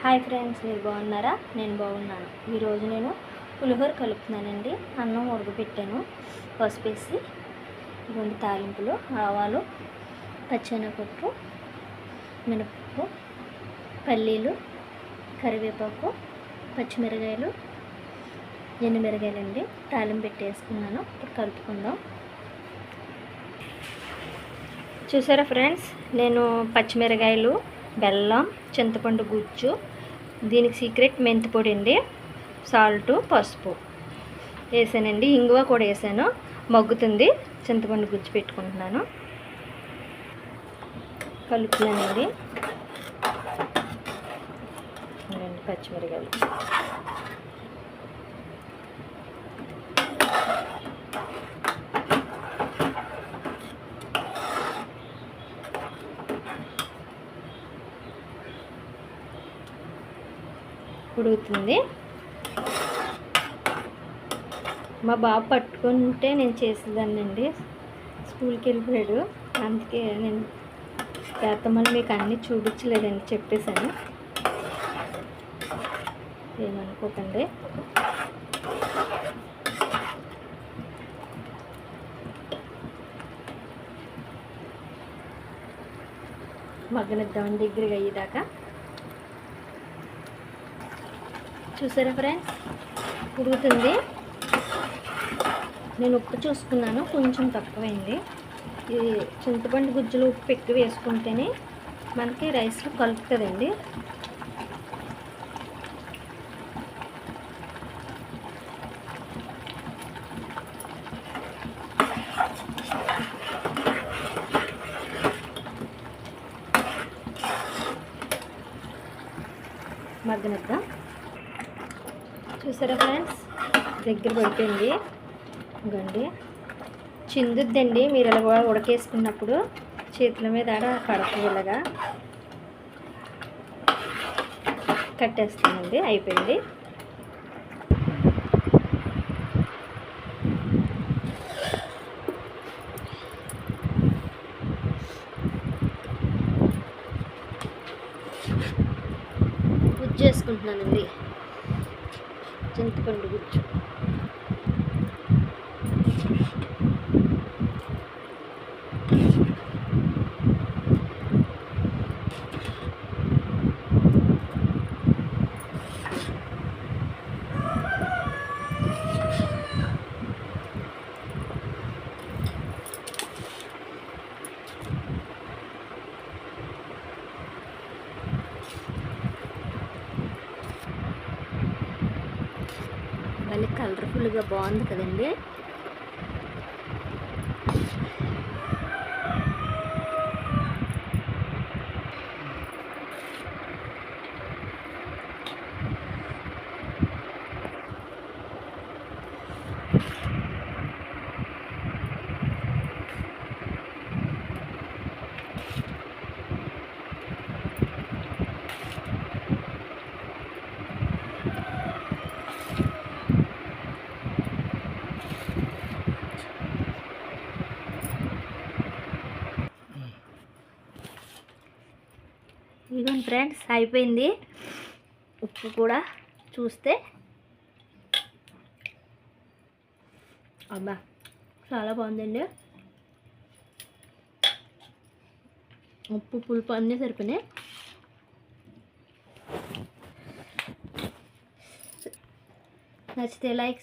Hi friends, మీరు బాగున్నారా? నేను బాగున్నాను. ఈరోజు నేను పులిహోర కలుపుతున్నానండి. అన్నం ఉడకబెట్టాను, పసుపు వేసి. ఇటువంటి తాలింపులు, ఆవాలు, పచ్చెనపప్పు, మినపప్పు, పల్లీలు, కరివేపాకు, పచ్చిమిరకాయలు, ఎండుమిరకాయలండి. తాలింపు పెట్టేసుకున్నాను. ఇప్పుడు కలుపుకుందాం. చూసారా ఫ్రెండ్స్, నేను పచ్చిమిరకాయలు, బెల్లం, చింతపండు గుజ్జు, దీనికి సీక్రెట్ మెంతి పొడి అండి, సాల్టు, పసుపు వేసానండి. ఇంగువ కూడా వేసాను. మగ్గుతుంది. చింతపండు గుజ్జు పెట్టుకుంటున్నాను. కలుపుతున్నానండి. పచ్చిమిరకాయలు ఉడుకుతుంది. మా బాబు పట్టుకుంటే నేను చేసేదాన్నండి. స్కూల్కి వెళ్ళిపోయాడు, అందుకే నేను చేస్తామని మీకు అన్నీ చూపించలేదండి, చెప్పేశాను. ఏమనుకోకండి. మగ్గనిద్దామని దగ్గరగా అయ్యేదాకా. చూసారా ఫ్రెండ్స్, ఉడుకుతుంది. నేను ఉప్పు చూసుకున్నాను, కొంచెం తక్కువైంది. ఇది చింతపండు గుజ్జులు ఉప్పు ఎక్కువ వేసుకుంటేనే మనకి రైస్లో కలుపుతుందండి. మగ్గనిద్దాం. చూసారా ఫ్రెండ్స్, దగ్గర పడిపోయింది. ఇంకండి చిందుద్దండి. మీరు ఇలా ఉడకేసుకున్నప్పుడు చేతుల మీద పడతాయి. ఇలాగా కట్టేస్తానండి. అయిపోయింది. గుజ్జు చేసుకుంటున్నానండి, చింతపండు గుజ్జు. మళ్ళీ కలర్ఫుల్గా బాగుంది కదండి. ఇదిగోండి ఫ్రెండ్స్, అయిపోయింది. ఉప్పు కూడా చూస్తే అబ్బా చాలా బాగుందండి. ఉప్పు, పులుపు అన్నీ సరిపోయినాయి. నచ్చితే లైక్